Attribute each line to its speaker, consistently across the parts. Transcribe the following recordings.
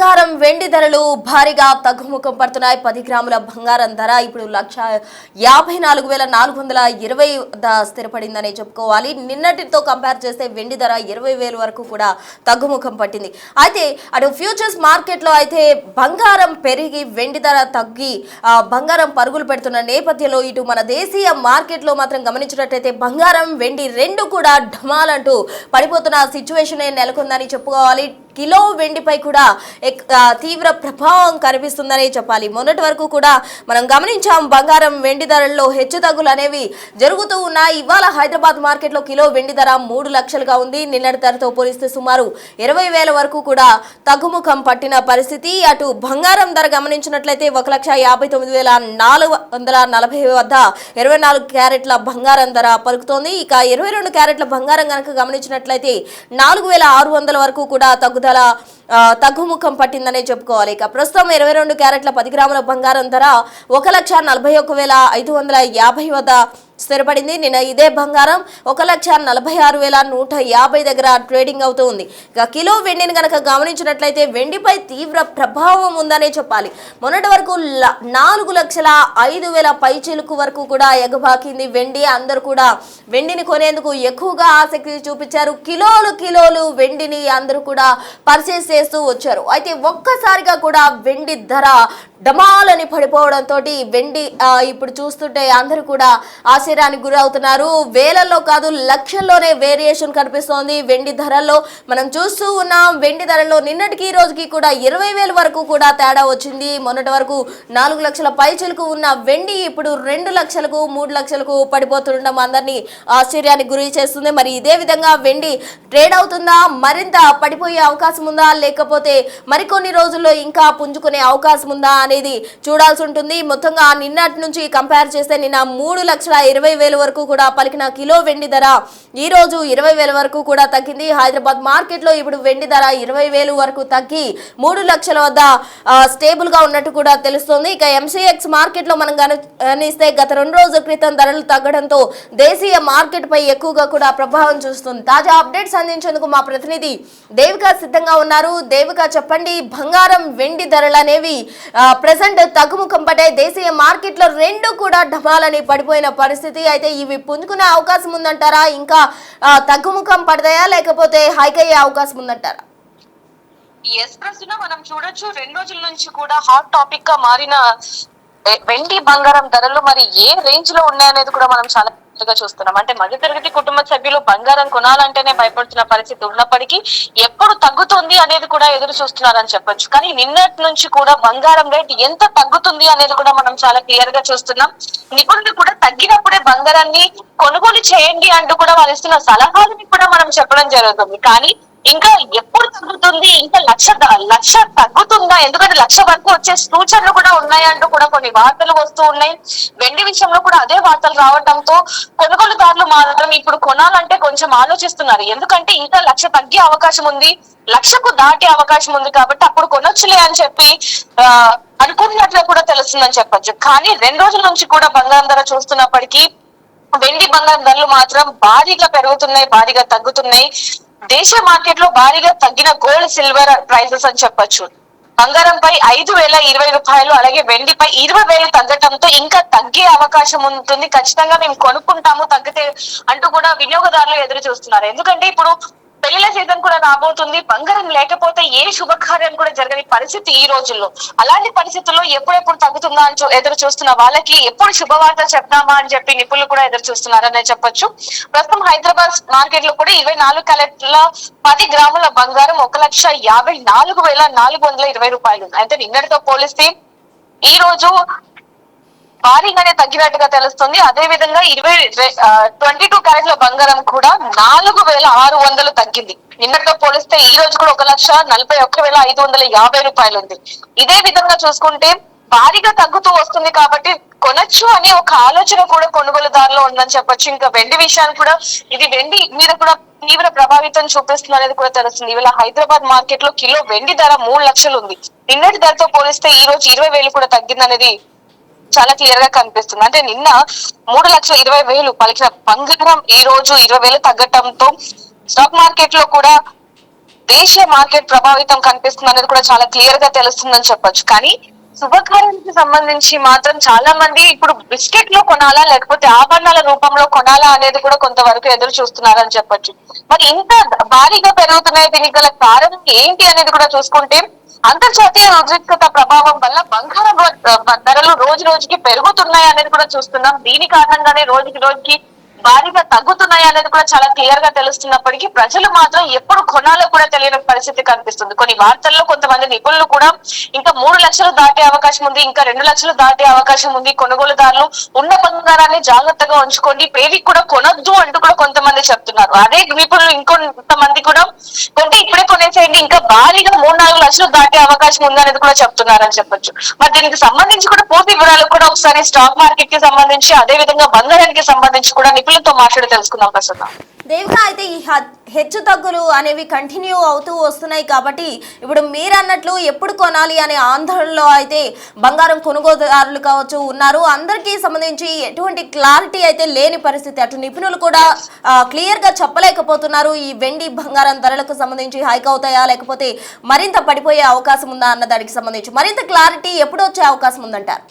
Speaker 1: బంగారం వెండి ధరలు భారీగా తగ్గుముఖం పడుతున్నాయి. 10 గ్రాముల బంగారం ధర ఇప్పుడు 1,54,420 స్థిరపడిందని చెప్పుకోవాలి. నిన్నటితో కంపేర్ చేస్తే వెండి ధర 20,000 వరకు కూడా తగ్గుముఖం పట్టింది. అయితే అటు ఫ్యూచర్స్ మార్కెట్లో అయితే బంగారం పెరిగి వెండి ధర తగ్గి బంగారం పరుగులు పెడుతున్న నేపథ్యంలో ఇటు మన దేశీయ మార్కెట్లో మాత్రం గమనించినట్లయితే బంగారం వెండి రెండు కూడా ఢమాలంటూ పడిపోతున్న సిచ్యువేషన్ నెలకొందని చెప్పుకోవాలి. కిలో వెండిపై కూడా తీవ్ర ప్రభావం కనిపిస్తుందని చెప్పాలి. మొన్నటి వరకు కూడా మనం గమనించాం బంగారం వెండి ధరల్లో హెచ్చుతగ్గులు అనేవి జరుగుతూ ఉన్నాయి. ఇవాళ హైదరాబాద్ మార్కెట్లో కిలో వెండి ధర 3 లక్షలుగా ఉంది. నిన్నటి ధరతో పోలిస్తే సుమారు 20,000 వరకు కూడా తగ్గుముఖం పట్టిన పరిస్థితి. అటు బంగారం ధర గమనించినట్లయితే 1,59,440 వద్ద 24 క్యారెట్ల బంగారం ధర పలుకుతోంది. ఇక 22 క్యారెట్ల బంగారం కనుక గమనించినట్లయితే 4,600 వరకు కూడా తగ్గుముఖం పట్టిందనే చెప్పుకోవాలి. ఇక ప్రస్తుతం 22 క్యారెట్ల 10 గ్రాముల బంగారం ధర 1,41,550 వద్ద స్థిరపడింది. నిన్న ఇదే బంగారం 1,46,150 దగ్గర ట్రేడింగ్ అవుతూ ఉంది. ఇక కిలో వెండిని కనుక గమనించినట్లయితే వెండిపై తీవ్ర ప్రభావం ఉందనే చెప్పాలి. మొన్నటి వరకు 4,05,000 పైచిలుకు వరకు కూడా ఎగబాకింది వెండి. అందరూ కూడా వెండిని కొనేందుకు ఎక్కువగా ఆసక్తి చూపించారు. కిలోలు వెండిని అందరూ కూడా పర్చేస్ చేస్తూ వచ్చారు. అయితే ఒక్కసారిగా కూడా వెండి ధర డమాలని పడిపోవడంతో వెండి ఇప్పుడు చూస్తుంటే అందరూ కూడా ఆశ్చర్యానికి గురవుతున్నారు. వేలల్లో కాదు లక్షల్లోనే వేరియేషన్ కనిపిస్తోంది వెండి ధరల్లో. మనం చూస్తూ ఉన్నాం వెండి ధరల్లో నిన్నటికి ఈ రోజుకి కూడా 20,000 వరకు కూడా తేడా వచ్చింది. మొన్నటి వరకు 4 లక్షల పైచిలకు ఉన్న వెండి ఇప్పుడు 2 లక్షలకు 3 లక్షలకు పడిపోతుండడం అందరినీ ఆశ్చర్యానికి గురి చేస్తుంది. మరి ఇదే విధంగా వెండి ట్రేడ్ అవుతుందా, మరింత పడిపోయే అవకాశం ఉందా, లేకపోతే మరికొన్ని రోజుల్లో ఇంకా పుంజుకునే అవకాశం ఉందా అనేది చూడాల్సి ఉంటుంది. మొత్తంగా నిన్నటి నుంచి కంపేర్ చేస్తే నిన్న 3,20,000 వరకు కూడా పలికిన కిలో వెండి ధర ఈ రోజు 20,000 వరకు కూడా తగ్గింది. హైదరాబాద్ మార్కెట్ లో ఇప్పుడు వెండి ధర 20,000 వరకు తగ్గి 3 లక్షల వద్ద స్టేబుల్ గా ఉన్నట్టు కూడా తెలుస్తోంది. ఇక ఎంసీఎక్స్ మార్కెట్ లో మనం గమనిస్తే గత 2 రోజుల క్రితం ధరలు తగ్గడంతో దేశీయ మార్కెట్ పై ఎక్కువగా కూడా ప్రభావం చూస్తుంది. తాజా అప్డేట్స్ అందించేందుకు మా ప్రతినిధి దేవిక సిద్ధంగా ఉన్నారు. దేవిక, చెప్పండి, బంగారం వెండి ధరలు అనేవి ప్రెసెంట్ తగ్గుముఖం పడ్డాయి. దేశీయ మార్కెట్ లో రెండు కూడా ఢమాలని పడిపోయిన పరిస్థితి. అయితే ఇవి పుంజుకునే అవకాశం ఉందంటారా, ఇంకా తగ్గుముఖం పడతాయా, లేకపోతే హైక్ అయ్యే అవకాశం ఉందంటారా?
Speaker 2: ఎస్ ప్రస్తుతం మనం చూడొచ్చు 2 రోజుల నుంచి కూడా హాట్ టాపిక్ గా మారిన వెండి బంగారం ధరలు మరి ఏ రేంజ్ లో ఉన్నాయనేది కూడా మనం చాలా చూస్తున్నాం. అంటే మధ్యతరగతి కుటుంబ సభ్యులు బంగారం కొనాలంటేనే భయపడుతున్న పరిస్థితి ఉన్నప్పటికీ ఎప్పుడు తగ్గుతుంది అనేది కూడా ఎదురు చూస్తున్నారని చెప్పొచ్చు. కానీ నిన్నటి నుంచి కూడా బంగారం రేట్ ఎంత తగ్గుతుంది అనేది కూడా మనం చాలా క్లియర్ గా చూస్తున్నాం. నిపుణులు కూడా తగ్గినప్పుడే బంగారాన్ని కొనుగోలు చేయండి అంటూ కూడా వాళ్ళు ఇస్తున్న సలహాలని కూడా మనం చెప్పడం జరుగుతుంది. కానీ ఇంకా ఎప్పుడు తగ్గుతుంది, ఇంకా లక్ష తగ్గుతుందా, ఎందుకంటే 1,00,000 వరకు వచ్చే సూచనలు కూడా ఉన్నాయంటూ కూడా కొన్ని వార్తలు వస్తూ ఉన్నాయి. వెండి విషయంలో కూడా అదే వార్తలు రావడంతో కొనుగోలుదారులు మాత్రం ఇప్పుడు కొనాలంటే కొంచెం ఆలోచిస్తున్నారు. ఎందుకంటే ఇంకా 1,00,000 తగ్గే అవకాశం ఉంది, 1,00,000కు దాటే అవకాశం ఉంది కాబట్టి అప్పుడు కొనొచ్చులే అని చెప్పి అనుకున్నట్లు కూడా తెలుస్తుందని చెప్పొచ్చు. కానీ 2 రోజుల నుంచి కూడా బంగారం ధర చూస్తున్నప్పటికీ వెండి బంగారం ధరలు మాత్రం భారీగా పెరుగుతున్నాయి, భారీగా తగ్గుతున్నాయి. దేశ మార్కెట్ లో భారీగా తగ్గిన గోల్డ్ సిల్వర్ ప్రైసెస్ అని చెప్పొచ్చు. బంగారంపై 5,020 రూపాయలు, అలాగే వెండిపై 20,000 తగ్గటంతో ఇంకా తగ్గే అవకాశం ఉంటుంది. ఖచ్చితంగా మేము కొనుక్కుంటాము తగ్గితే అంటూ కూడా వినియోగదారులు ఎదురు చూస్తున్నారు. ఎందుకంటే ఇప్పుడు పెళ్లిల సీజన్ కూడా రాబోతుంది. బంగారం లేకపోతే ఏ శుభకార్యం కూడా జరగని పరిస్థితి ఈ రోజుల్లో. అలాంటి పరిస్థితుల్లో ఎప్పుడెప్పుడు తగ్గుతుందా అని ఎదురు చూస్తున్న వాళ్ళకి ఎప్పుడు శుభవార్త చెప్తామా అని చెప్పి నిపుణులు కూడా ఎదురు చూస్తున్నారనే చెప్పొచ్చు. ప్రస్తుతం హైదరాబాద్ మార్కెట్ లో కూడా 24 క్యారెట్ల 10 గ్రాముల బంగారం 1,54,420 రూపాయలు. అయితే నిన్నటితో పోలిస్తే ఈ రోజు భారీగానే తగ్గినట్టుగా తెలుస్తుంది. అదే విధంగా 22 క్యారెట్ల బంగారం కూడా 4,600 తగ్గింది. నిన్నటితో పోలిస్తే ఈ రోజు కూడా 1,41,550 రూపాయలు ఉంది. ఇదే విధంగా చూసుకుంటే భారీగా తగ్గుతూ వస్తుంది కాబట్టి కొనొచ్చు అనే ఒక ఆలోచన కూడా కొనుగోలుదారులో ఉందని చెప్పొచ్చు. ఇంకా వెండి విషయాన్ని కూడా ఇది వెండి మీద కూడా తీవ్ర ప్రభావితం చూపిస్తుంది అనేది కూడా తెలుస్తుంది. ఇవాళ హైదరాబాద్ మార్కెట్ లో కిలో వెండి ధర 3 లక్షలు ఉంది. నిన్నటి ధరతో పోలిస్తే ఈ రోజు 20,000 కూడా తగ్గిందనేది చాలా క్లియర్ గా కనిపిస్తుంది. అంటే నిన్న 3,20,000 పలికిన బంగారం ఈ రోజు 20,000 తగ్గటంతో స్టాక్ మార్కెట్ లో కూడా దేశీయ మార్కెట్ ప్రభావితం కనిపిస్తుంది అనేది కూడా చాలా క్లియర్ గా తెలుస్తుందని చెప్పొచ్చు. కానీ శుభకార్యానికి సంబంధించి మాత్రం చాలా మంది ఇప్పుడు బిస్కెట్ లో కొనాలా లేకపోతే ఆభరణాల రూపంలో కొనాలా అనేది కూడా కొంతవరకు ఎదురు చూస్తున్నారని చెప్పొచ్చు. మరి ఇంత భారీగా పెరుగుతున్నాయి, దీనికి గల కారణం ఏంటి అనేది కూడా చూసుకుంటే అంతర్జాతీయ ఉద్రిక్తత ప్రభావం వల్ల బంగారం ధరలు రోజు రోజుకి పెరుగుతున్నాయి అనేది కూడా చూస్తున్నాం. దీని కారణంగానే రోజుకి రోజుకి భారీగా తగ్గుతున్నాయి అనేది కూడా చాలా క్లియర్ గా తెలుస్తున్నప్పటికీ ప్రజలు మాత్రం ఎప్పుడు కొనాలో కూడా తెలియని పరిస్థితి కనిపిస్తుంది. కొన్ని వార్తల్లో కొంతమంది నిపుణులు కూడా ఇంకా 3 లక్షలు దాటే అవకాశం ఉంది, ఇంకా 2 లక్షలు దాటే అవకాశం ఉంది, కొనుగోలుదారులు ఉన్న బంగారాన్ని జాగ్రత్తగా ఉంచుకోండి, పేరు కూడా కొనొద్దు అంటూ కూడా కొంతమంది చెప్తున్నారు. అదే నిపుణులు ఇంకొంతమంది కూడా కొంటే ఇప్పుడే కొనేసేయండి, ఇంకా భారీగా 3-4 లక్షలు దాటే అవకాశం ఉంది అనేది కూడా చెప్తున్నారని చెప్పొచ్చు. మరి దీనికి సంబంధించి కూడా పూర్తి వివరాలు కూడా ఒకసారి స్టాక్ మార్కెట్ కి సంబంధించి అదే విధంగా బంగారానికి సంబంధించి కూడా నిపుణులతో మాట్లాడి తెలుసుకుందాం ప్రస్తుతం.
Speaker 1: దేవిక, అయితే ఈ హెచ్చు తగ్గులు అనేవి కంటిన్యూ అవుతూ వస్తున్నాయి కాబట్టి ఇప్పుడు మీరు అన్నట్లు ఎప్పుడు కొనాలి అనే ఆందోళనలో అయితే బంగారం కొనుగోలుదారులు కావచ్చు ఉన్నారు. అందరికీ సంబంధించి ఎటువంటి క్లారిటీ అయితే లేని పరిస్థితి. అటు నిపుణులు కూడా క్లియర్ గా చెప్పలేకపోతున్నారు. ఈ వెండి బంగారం ధరలకు సంబంధించి హైక్ అవుతాయా లేకపోతే మరింత పడిపోయే అవకాశం ఉందా అన్న దానికి సంబంధించి మరింత క్లారిటీ ఎప్పుడు వచ్చే అవకాశం ఉందంటారు?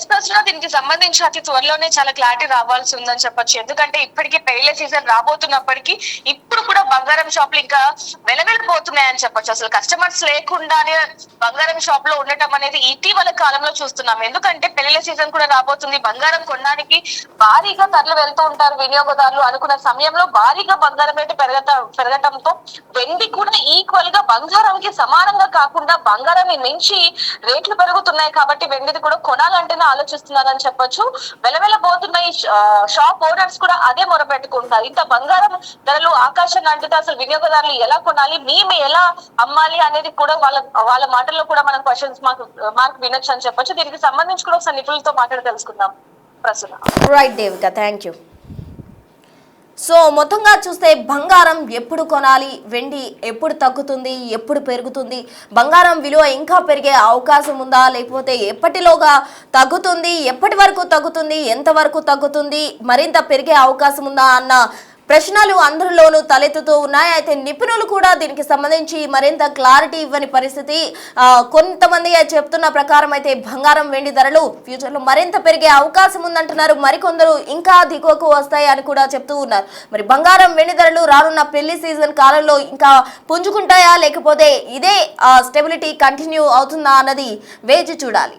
Speaker 2: ప్రశ్న దీనికి సంబంధించి అతి త్వరలోనే చాలా క్లారిటీ రావాల్సి ఉందని చెప్పొచ్చు. ఎందుకంటే ఇప్పటికీ పెళ్లి సీజన్ రాబోతున్నప్పటికీ ఇప్పుడు కూడా బంగారం షాపులు ఇంకా వెలవెళ్ళిపోతున్నాయని చెప్పొచ్చు. అసలు కస్టమర్స్ లేకుండానే బంగారం షాప్ లో ఉండటం అనేది ఇటీవల కాలంలో చూస్తున్నాం. ఎందుకంటే పెళ్లి సీజన్ కూడా రాబోతుంది, బంగారం కొనడానికి భారీగా తరలి వెళ్తూ ఉంటారు వినియోగదారులు. అనుకున్న సమయంలో భారీగా బంగారం రేటు పెరగటంతో వెండి కూడా ఈక్వల్ గా బంగారంకి సమానంగా కాకుండా బంగారాన్ని మించి రేట్లు పెరుగుతున్నాయి. కాబట్టి వెండిది కూడా కొనాలంటే ఆలోచిస్తున్నారని చెప్పొచ్చు. వెలవెలబోతున్నాయి షాప్ ఓనర్స్ కూడా అదే మొరపెట్టుకుంటారు. ఇంత బంగారం ధరలు ఆకాశం అంటే అసలు వినియోగదారులు ఎలా కొనాలి, మేము ఎలా అమ్మాలి అనేది కూడా వాళ్ళ మాటల్లో కూడా మనం క్వశ్చన్స్ మార్క్ వినొచ్చు అని చెప్పొచ్చు. దీనికి సంబంధించి కూడా ఒకసారి నిపుణులతో మాట్లాడి తెలుసుకుందాం ప్రస్తుతం.
Speaker 1: Right Devika, thank you. So మొత్తంగా చూస్తే బంగారం ఎప్పుడు కొనాలి, వెండి ఎప్పుడు తగ్గుతుంది, ఎప్పుడు పెరుగుతుంది, బంగారం విలువ ఇంకా పెరిగే అవకాశం ఉందా లేకపోతే ఎప్పటిలోగా తగ్గుతుంది, ఎప్పటి వరకు తగ్గుతుంది, ఎంతవరకు తగ్గుతుంది, మరింత పెరిగే అవకాశం ఉందా అన్న ప్రశ్నలు అందరిలోనూ తలెత్తుతూ ఉన్నాయి. అయితే నిపుణులు కూడా దీనికి సంబంధించి మరింత క్లారిటీ ఇవ్వని పరిస్థితి. కొంతమంది చెప్తున్న ప్రకారం అయితే బంగారం వెండి ధరలు ఫ్యూచర్లో మరింత పెరిగే అవకాశం ఉందంటున్నారు. మరికొందరు ఇంకా దిగువకు వస్తాయి అని కూడా చెప్తూ ఉన్నారు. మరి బంగారం వెండి ధరలు రానున్న పెళ్లి సీజన్ కాలంలో ఇంకా పుంజుకుంటాయా లేకపోతే ఇదే స్టెబిలిటీ కంటిన్యూ అవుతుందా అన్నది వేచి చూడాలి.